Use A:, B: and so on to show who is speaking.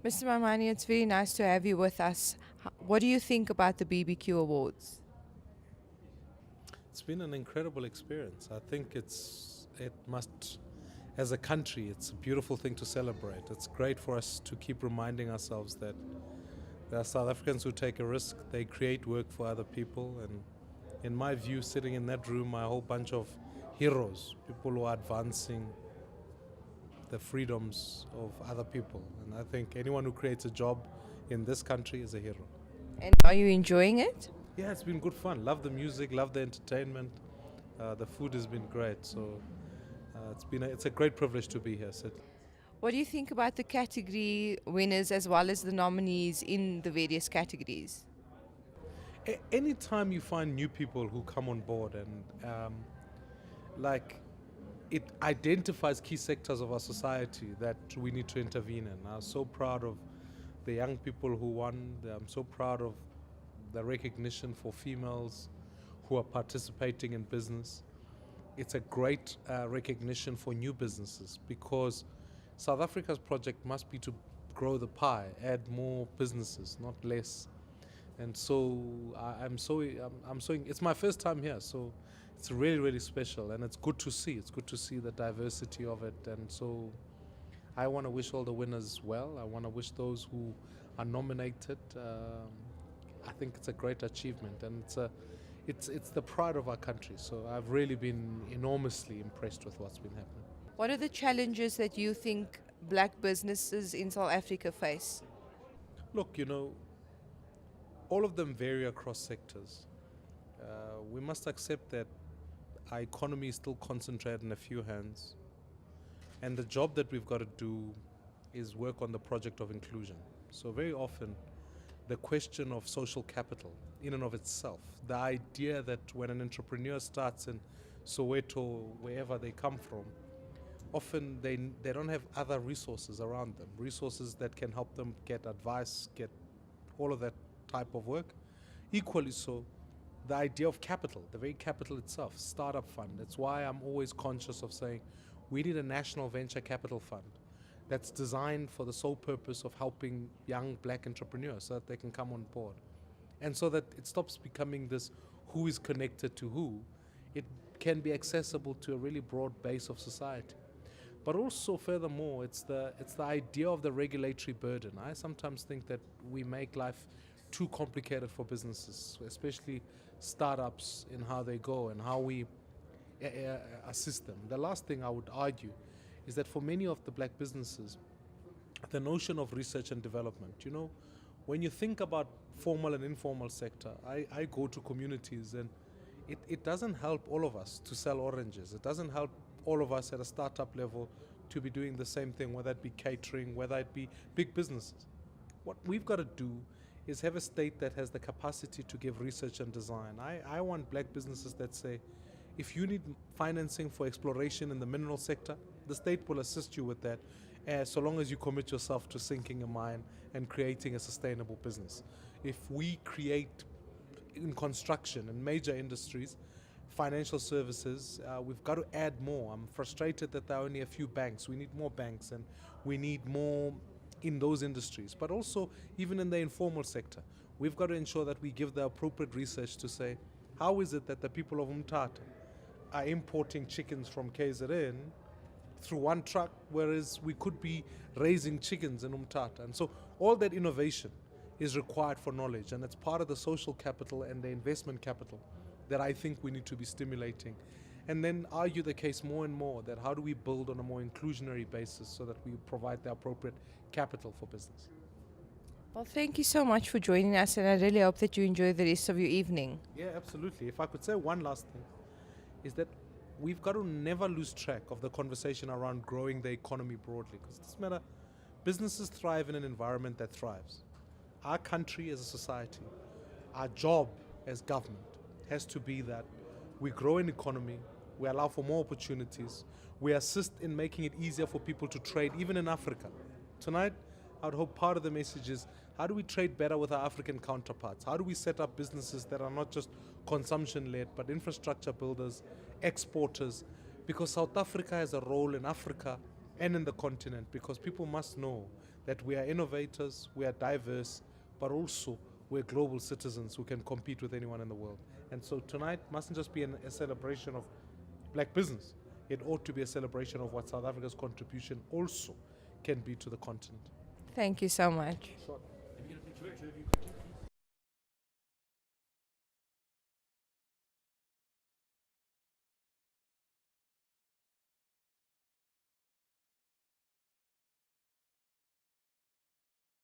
A: Mr. Maimane, it's very nice to have you with us. What do you think about the BBQ Awards?
B: It's been an incredible experience. I think as a country, it's a beautiful thing to celebrate. It's great for us to keep reminding ourselves that there are South Africans who take a risk, they create work for other people, and in my view, sitting in that room are a whole bunch of heroes, people who are advancing the freedoms of other people. And I think anyone who creates a job in this country is a hero.
A: And are you enjoying it?
B: Yeah, it's been good fun. Love the music, love the entertainment. The food has been great. So it's a great privilege to be here, Sid.
A: What do you think about the category winners as well as the nominees in the various categories?
B: Anytime you find new people who come on board and like it identifies key sectors of our society that we need to intervene in. I'm so proud of the young people who won. I'm so proud of the recognition for females who are participating in business. It's a great recognition for new businesses because South Africa's project must be to grow the pie, add more businesses, not less. And so it's my first time here, so it's really, really special, and it's good to see. It's good to see the diversity of it, and so I want to wish all the winners well. I want to wish those who are nominated. I think it's a great achievement, and it's the pride of our country. So I've really been enormously impressed with what's been happening.
A: What are the challenges that you think black businesses in South Africa face?
B: Look, all of them vary across sectors. We must accept that our economy is still concentrated in a few hands, and the job that we've got to do is work on the project of inclusion. So very often, the question of social capital in and of itself, the idea that when an entrepreneur starts in Soweto, wherever they come from, often they don't have other resources around them, resources that can help them get advice, get all of that type of work. Equally so, the idea of capital, the very capital itself, startup fund. That's why I'm always conscious of saying we need a national venture capital fund that's designed for the sole purpose of helping young black entrepreneurs so that they can come on board. And so that it stops becoming this who is connected to who. It can be accessible to a really broad base of society. But also, furthermore, it's the idea of the regulatory burden. I sometimes think that we make life too complicated for businesses, especially startups, in how they go and how we assist them. The last thing I would argue is that for many of the black businesses, the notion of research and development, when you think about formal and informal sector, I go to communities and it doesn't help all of us to sell oranges. It doesn't help all of us at a startup level to be doing the same thing, whether it be catering, whether it be big businesses. What we've got to do is have a state that has the capacity to give research and design. I want black businesses that say, if you need financing for exploration in the mineral sector, the state will assist you with that, so long as you commit yourself to sinking a mine and creating a sustainable business. If we create in construction and major industries, financial services, we've got to add more. I'm frustrated that there are only a few banks. We need more banks, and we need more in those industries, but also even in the informal sector. We've got to ensure that we give the appropriate research to say, how is it that the people of Umtata are importing chickens from KZN through one truck, whereas we could be raising chickens in Umtata? And so all that innovation is required for knowledge, and it's part of the social capital and the investment capital that I think we need to be stimulating. And then argue the case more and more that how do we build on a more inclusionary basis so that we provide the appropriate capital for business.
A: Well, thank you so much for joining us, and I really hope that you enjoy the rest of your evening.
B: Yeah, absolutely. If I could say one last thing, is that we've got to never lose track of the conversation around growing the economy broadly, because it doesn't matter. Businesses thrive in an environment that thrives. Our country as a society, our job as government has to be that we grow an economy, we allow for more opportunities, we assist in making it easier for people to trade, even in Africa. Tonight, I would hope part of the message is, how do we trade better with our African counterparts? How do we set up businesses that are not just consumption-led, but infrastructure builders, exporters? Because South Africa has a role in Africa and in the continent, because people must know that we are innovators, we are diverse, but also we're global citizens who can compete with anyone in the world. And so tonight mustn't just be a celebration of black business. It ought to be a celebration of what South Africa's contribution also can be to the continent.
A: Thank you so much.
B: Sure.